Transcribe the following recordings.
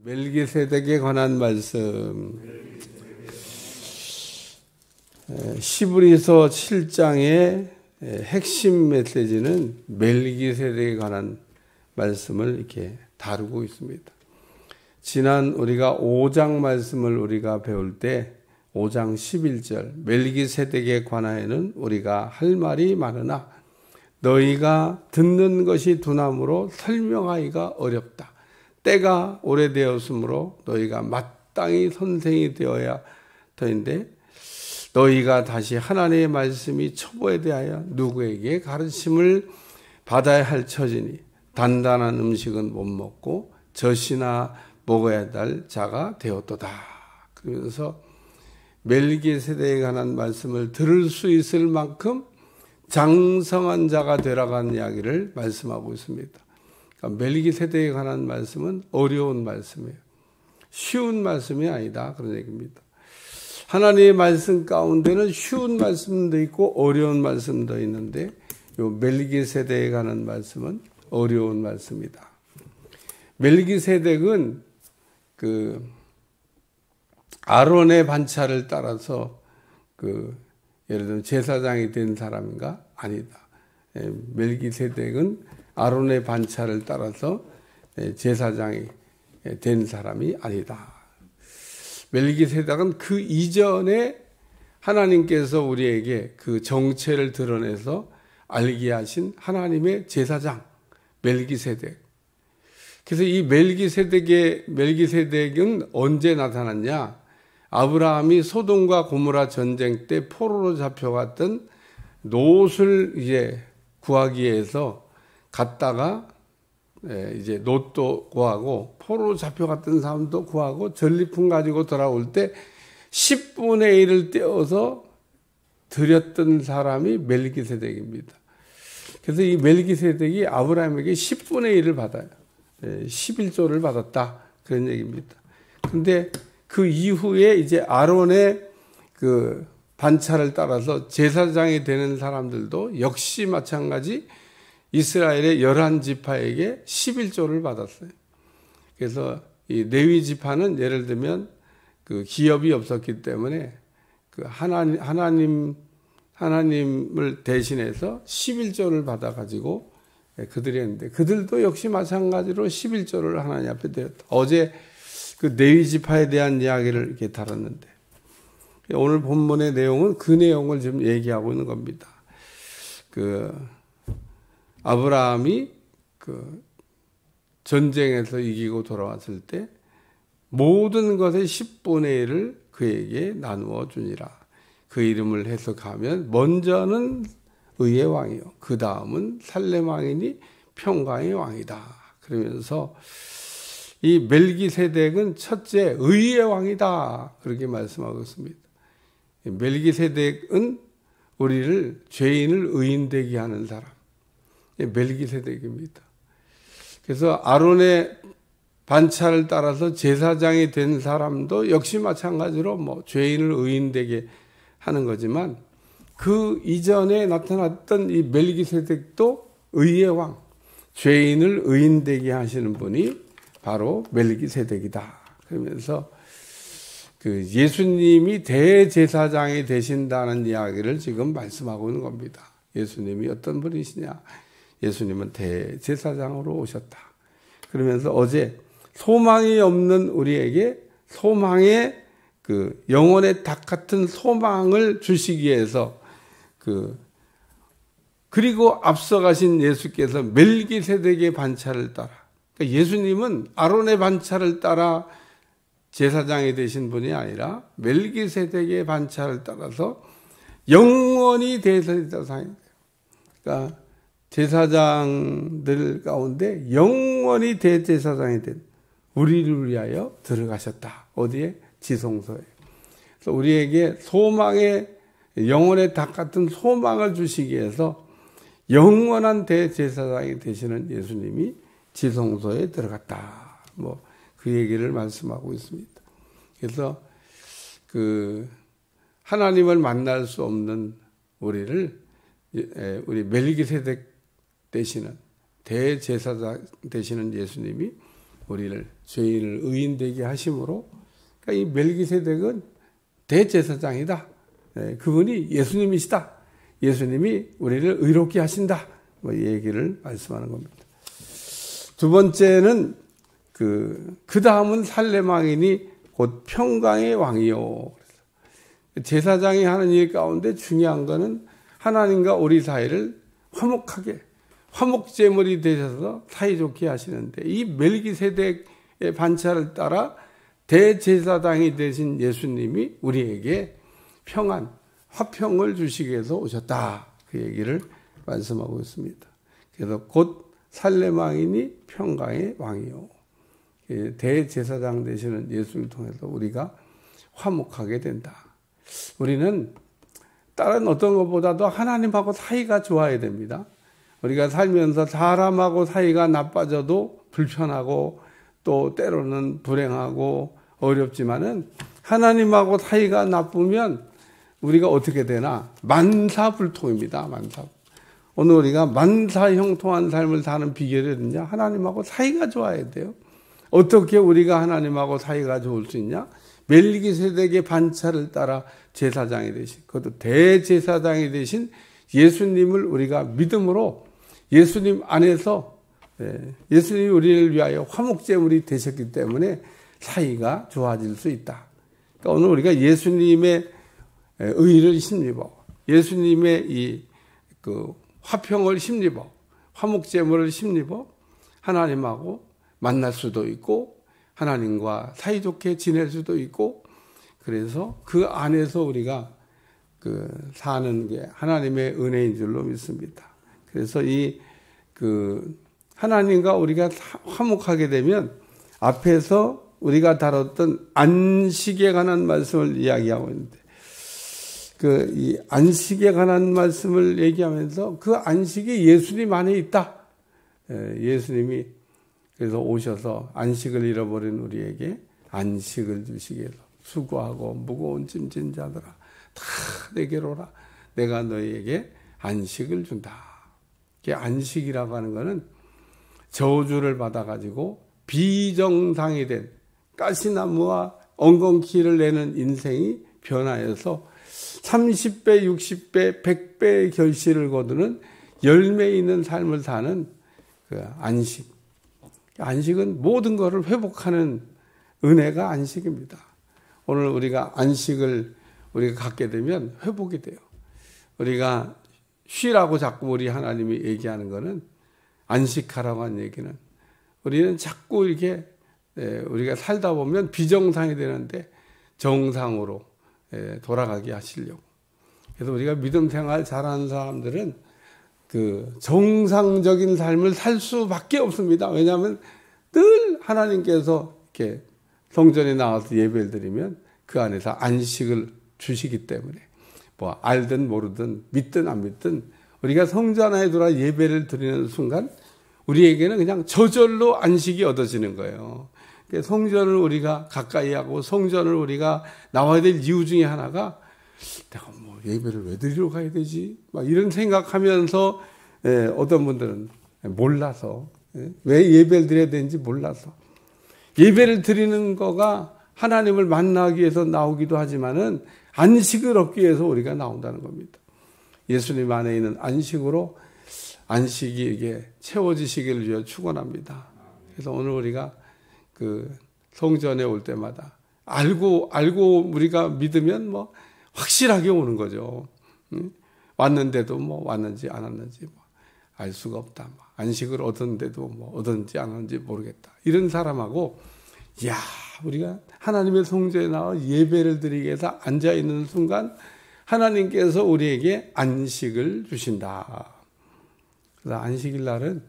멜기세덱에 관한 말씀. 히브리서 7장의 핵심 메시지는 멜기세덱에 관한 말씀을 이렇게 다루고 있습니다. 지난 우리가 5장 말씀을 우리가 배울 때 5장 11절 멜기세덱에 관하여는 우리가 할 말이 많으나 너희가 듣는 것이 두나무로 설명하기가 어렵다. 때가 오래되었으므로 너희가 마땅히 선생이 되어야 터인데 너희가 다시 하나님의 말씀이 초보에 대하여 누구에게 가르침을 받아야 할 처지니 단단한 음식은 못 먹고 젖이나 먹어야 할 자가 되었도다. 그러면서 멜기세덱에 관한 말씀을 들을 수 있을 만큼 장성한 자가 되라고 하는 이야기를 말씀하고 있습니다. 그러니까 멜기세덱에 관한 말씀은 어려운 말씀이에요. 쉬운 말씀이 아니다. 그런 얘기입니다. 하나님의 말씀 가운데는 쉬운 말씀도 있고 어려운 말씀도 있는데 이 멜기세덱에 관한 말씀은 어려운 말씀이다. 멜기세덱은 그 아론의 반차를 따라서 예를 들면 제사장이 된 사람인가? 아니다. 멜기세덱은 아론의 반차를 따라서 제사장이 된 사람이 아니다. 멜기세덱은 그 이전에 하나님께서 우리에게 그 정체를 드러내서 알게 하신 하나님의 제사장 멜기세덱. 그래서 이 멜기세덱은 언제 나타났냐? 아브라함이 소돔과 고모라 전쟁 때 포로로 잡혀갔던 롯을 이제 구하기 위해서 갔다가 이제 롯도 구하고 포로로 잡혀갔던 사람도 구하고 전리품 가지고 돌아올 때 10분의 1을 떼어서 드렸던 사람이 멜기세덱입니다. 그래서 이 멜기세덱이 아브라함에게 10분의 1을 받아요. 11조를 받았다. 그런 얘기입니다. 근데 그 이후에 이제 아론의 그 반차를 따라서 제사장이 되는 사람들도 역시 마찬가지 이스라엘의 11지파에게 11조를 받았어요. 그래서 이 레위 지파는 예를 들면 그 기업이 없었기 때문에 그 하나님을 대신해서 11조를 받아가지고 그들이 했는데 그들도 역시 마찬가지로 11조를 하나님 앞에 드렸다. 어제 그 레위 지파에 대한 이야기를 이렇게 다뤘는데 오늘 본문의 내용은 그 내용을 지금 얘기하고 있는 겁니다. 그 아브라함이 그 전쟁에서 이기고 돌아왔을 때 모든 것의 10분의 1을 그에게 나누어 주니라. 그 이름을 해석하면 먼저는 의의 왕이요. 그 다음은 살렘 왕이니 평강의 왕이다. 그러면서 이 멜기세덱은 첫째 의의 왕이다. 그렇게 말씀하고 있습니다. 멜기세덱은 우리를 죄인을 의인되게 하는 사람. 멜기세덱입니다. 그래서 아론의 반차를 따라서 제사장이 된 사람도 역시 마찬가지로 죄인을 의인되게 하는 거지만 그 이전에 나타났던 이 멜기세덱도 의의 왕, 죄인을 의인되게 하시는 분이 바로 멜기세덱이다. 그러면서 그 예수님이 대제사장이 되신다는 이야기를 지금 말씀하고 있는 겁니다. 예수님이 어떤 분이시냐? 예수님은 대제사장으로 오셨다. 그러면서 어제 소망이 없는 우리에게 소망의 그 영혼의 닭 같은 소망을 주시기 위해서 그리고 앞서가신 예수께서 멜기세덱의 반차를 따라 그러니까 예수님은 아론의 반차를 따라 제사장이 되신 분이 아니라 멜기세덱의 반차를 따라서 영원히 대제사장이 돼요. 그러니까 제사장들 가운데 영원히 대제사장이 된 우리를 위하여 들어가셨다. 어디에? 지성소에. 그래서 우리에게 소망의 영혼의 닭 같은 소망을 주시기 위해서 영원한 대제사장이 되시는 예수님이 지성소에 들어갔다. 그 얘기를 말씀하고 있습니다. 그래서 하나님을 만날 수 없는 우리 멜기세덱 되시는 대제사장 되시는 예수님이 우리를 죄인을 의인되게 하심으로, 그러니까 이 멜기세덱은 대제사장이다. 그분이 예수님이시다. 예수님이 우리를 의롭게 하신다. 뭐 이 얘기를 말씀하는 겁니다. 두 번째는 그 다음은 살렘 왕이니 곧 평강의 왕이요. 제사장이 하는 일 가운데 중요한 거는 하나님과 우리 사이를 화목하게, 화목제물이 되셔서 사이좋게 하시는데, 이 멜기세덱의 반차를 따라 대제사장이 되신 예수님이 우리에게 평안, 화평을 주시기 위해서 오셨다. 그 얘기를 말씀하고 있습니다. 그래서 곧 살렘 왕이니 평강의 왕이요. 대제사장 되시는 예수를 통해서 우리가 화목하게 된다. 우리는 다른 어떤 것보다도 하나님하고 사이가 좋아야 됩니다. 우리가 살면서 사람하고 사이가 나빠져도 불편하고 또 때로는 불행하고 어렵지만은 하나님하고 사이가 나쁘면 우리가 어떻게 되나? 만사불통입니다. 오늘 우리가 만사형통한 삶을 사는 비결이든요, 하나님하고 사이가 좋아야 돼요. 어떻게 우리가 하나님하고 사이가 좋을 수 있냐? 멜기세덱의 반차를 따라 제사장이 되신, 그것도 대제사장이 되신 예수님을 우리가 믿음으로 예수님 안에서, 예수님이 우리를 위하여 화목제물이 되셨기 때문에 사이가 좋아질 수 있다. 그러니까 오늘 우리가 예수님의 의를 힘입어, 예수님의 이 화평을 힘입어, 화목제물을 힘입어 하나님하고 만날 수도 있고 하나님과 사이좋게 지낼 수도 있고, 그래서 그 안에서 우리가 사는 게 하나님의 은혜인 줄로 믿습니다. 그래서 하나님과 우리가 화목하게 되면 앞에서 우리가 다뤘던 안식에 관한 말씀을 이야기하고 있는데, 이 안식에 관한 말씀을 얘기하면서 그 안식이 예수님 안에 있다. 예수님이 그래서 오셔서 안식을 잃어버린 우리에게 안식을 주시기 위해서 수고하고 무거운 짐진 자들아 다 내게로 오라. 내가 너희에게 안식을 준다. 이게 안식이라고 하는 것은 저주를 받아가지고 비정상이 된 가시나무와 엉겅퀴를 내는 인생이 변하여서 30배, 60배, 100배의 결실을 거두는 열매 있는 삶을 사는 그 안식. 안식은 모든 것을 회복하는 은혜가 안식입니다. 오늘 우리가 안식을 우리가 갖게 되면 회복이 돼요. 우리가 쉬라고 자꾸 우리 하나님이 얘기하는 거는, 안식하라고 하는 얘기는 우리는 자꾸 이렇게 우리가 살다 보면 비정상이 되는데 정상으로 돌아가게 하시려고. 그래서 우리가 믿음 생활 잘하는 사람들은 정상적인 삶을 살 수밖에 없습니다. 왜냐하면 늘 하나님께서 이렇게 성전에 나와서 예배를 드리면 그 안에서 안식을 주시기 때문에, 뭐 알든 모르든 믿든 안 믿든 우리가 성전 안에 들어와 예배를 드리는 순간 우리에게는 그냥 저절로 안식이 얻어지는 거예요. 성전을 우리가 가까이 하고 성전을 우리가 나와야 될 이유 중에 하나가, 내가 뭐 예배를 왜 드리러 가야 되지? 막 이런 생각하면서, 어떤 분들은 몰라서, 왜 예배를 드려야 되는지 몰라서, 예배를 드리는 거가 하나님을 만나기 위해서 나오기도 하지만은 안식을 얻기 위해서 우리가 나온다는 겁니다. 예수님 안에 있는 안식으로 안식이 이게 채워지시기를 위해 축원합니다. 그래서 오늘 우리가 성전에 올 때마다 알고 우리가 믿으면 뭐 확실하게 오는 거죠. 왔는데도 뭐 왔는지 안 왔는지 알 수가 없다. 안식을 얻었는데도 뭐 얻었는지 안 얻었는지 모르겠다. 이런 사람하고, 우리가 하나님의 성전에 나와 예배를 드리기 위해서 앉아 있는 순간 하나님께서 우리에게 안식을 주신다. 그래서 안식일 날은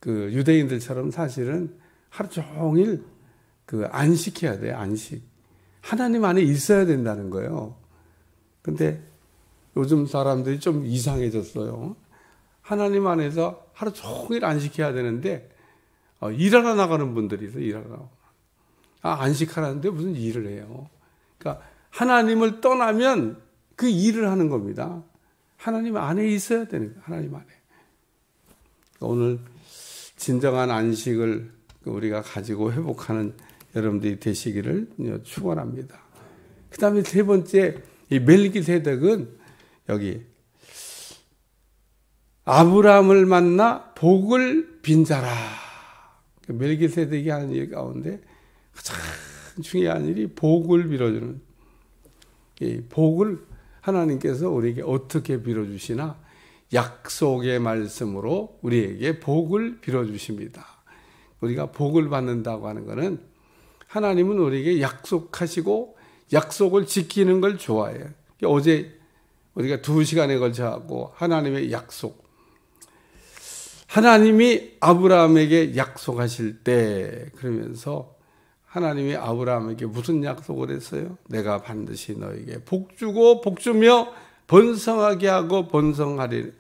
유대인들처럼 사실은 하루 종일 안식해야 돼요. 안식. 하나님 안에 있어야 된다는 거예요. 근데 요즘 사람들이 좀 이상해졌어요. 하나님 안에서 하루 종일 안식해야 되는데 일하러 나가는 분들이 있어요. 일하러. 안식하라는데 무슨 일을 해요. 그러니까 하나님을 떠나면 그 일을 하는 겁니다. 하나님 안에 있어야 되는 거예요. 하나님 안에. 그러니까 오늘 진정한 안식을 우리가 가지고 회복하는 여러분들이 되시기를 축원합니다. 그 다음에 세 번째, 이 멜기세덱은 여기 아브라함을 만나 복을 빈 자라. 멜기세덱이 하는 일 가운데 가장 중요한 일이 복을 빌어주는, 이 복을 하나님께서 우리에게 어떻게 빌어주시나 약속의 말씀으로 우리에게 복을 빌어주십니다. 우리가 복을 받는다고 하는 것은 하나님은 우리에게 약속하시고 약속을 지키는 걸 좋아해요. 어제 우리가 2시간에 걸쳐갖고 하나님의 약속, 하나님이 아브라함에게 약속하실 때, 그러면서 하나님이 아브라함에게 무슨 약속을 했어요? 내가 반드시 너에게 복 주고 복 주며 번성하게 하고 번성하게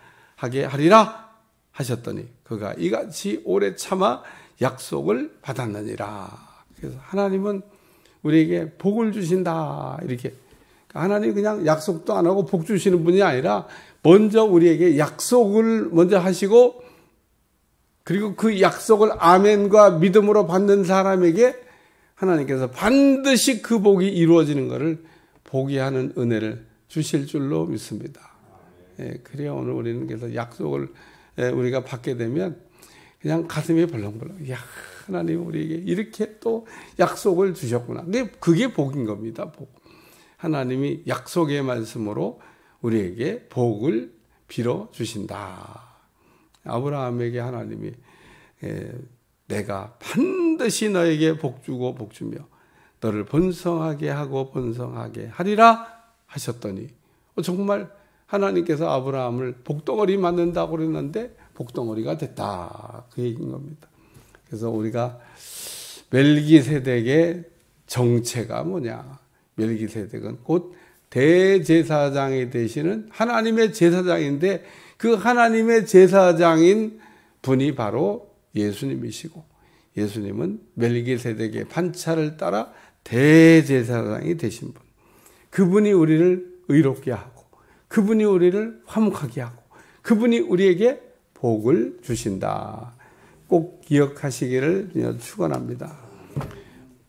하리라 하셨더니 그가 이같이 오래 참아 약속을 받았느니라. 그래서 하나님은 우리에게 복을 주신다. 이렇게 하나님 그냥 약속도 안 하고 복 주시는 분이 아니라 먼저 우리에게 약속을 먼저 하시고, 그리고 그 약속을 아멘과 믿음으로 받는 사람에게 하나님께서 반드시 그 복이 이루어지는 것을 보게 하는 은혜를 주실 줄로 믿습니다. 그래야 오늘 우리는 그래서 약속을 우리가 받게 되면 그냥 가슴이 벌렁벌렁. 야, 하나님 우리에게 이렇게 또 약속을 주셨구나. 그게 복인 겁니다. 복. 하나님이 약속의 말씀으로 우리에게 복을 빌어 주신다. 아브라함에게 하나님이 내가 반드시 너에게 복 주고 복 주며 너를 번성하게 하고 번성하게 하리라 하셨더니 정말 하나님께서 아브라함을 복덩어리 만든다고 그랬는데 복덩어리가 됐다. 그 얘기인 겁니다. 그래서 우리가 멜기세덱의 정체가 뭐냐? 멜기세덱은 곧 대제사장이 되시는 하나님의 제사장인데 그 하나님의 제사장인 분이 바로 예수님이시고, 예수님은 멜기세덱의 판차를 따라 대제사장이 되신 분. 그분이 우리를 의롭게 하고 그분이 우리를 화목하게 하고 그분이 우리에게 복을 주신다. 꼭 기억하시기를 축원합니다.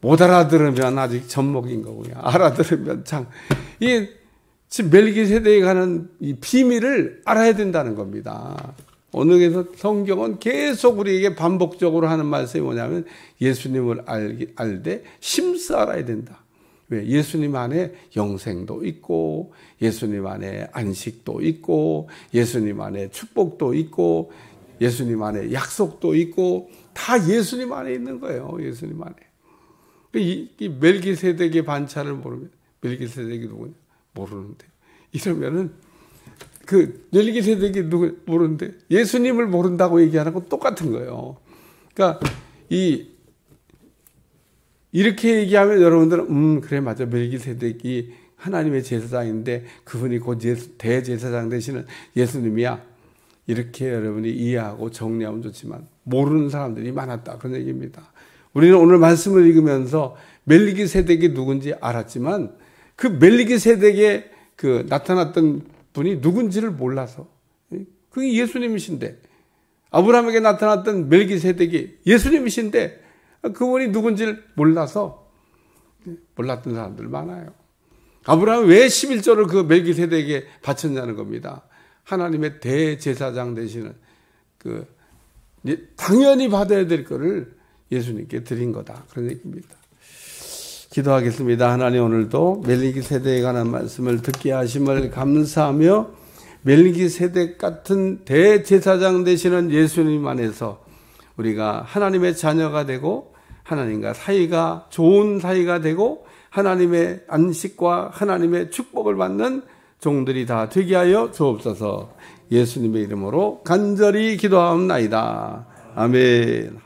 못 알아들으면 아직 젖먹인 거고요. 알아들으면 참, 이 지금 멜기세덱에 가는 이 비밀을 알아야 된다는 겁니다. 오늘에서 성경은 계속 우리에게 반복적으로 하는 말씀이 뭐냐면 예수님을 알되 심스 알아야 된다. 왜? 예수님 안에 영생도 있고 예수님 안에 안식도 있고 예수님 안에 축복도 있고 예수님 안에 약속도 있고 다 예수님 안에 있는 거예요. 예수님 안에. 이 멜기세덱의 반차를 모르면 멜기세덱이 누구냐? 모르는데. 이러면은 그 멜기세덱이 누구 모르는데 예수님을 모른다고 얘기하는 건 똑같은 거예요. 그러니까 이렇게 얘기하면 여러분들은 그래 맞아 멜기세덱이 하나님의 제사장인데 그분이 곧 대제사장 되시는 예수님이야. 이렇게 여러분이 이해하고 정리하면 좋지만 모르는 사람들이 많았다. 그런 얘기입니다. 우리는 오늘 말씀을 읽으면서 멜기세덱이 누군지 알았지만 그 멜기세덱에 그 나타났던 분이 누군지를 몰라서, 그게 예수님이신데, 아브라함에게 나타났던 멜기세덱이 예수님이신데 그분이 누군지를 몰라서 몰랐던 사람들 많아요. 아브라함이 왜 11조를 그 멜기세덱에게 바쳤냐는 겁니다. 하나님의 대제사장 되시는 그 당연히 받아야 될 거를 예수님께 드린 거다. 그런 얘기입니다. 기도하겠습니다. 하나님 오늘도 멜기세덱에 관한 말씀을 듣게 하심을 감사하며 멜기세덱 같은 대제사장 되시는 예수님 안에서 우리가 하나님의 자녀가 되고 하나님과 사이가 좋은 사이가 되고 하나님의 안식과 하나님의 축복을 받는 종들이 다 되게 하여 주옵소서. 예수님의 이름으로 간절히 기도하옵나이다. 아멘.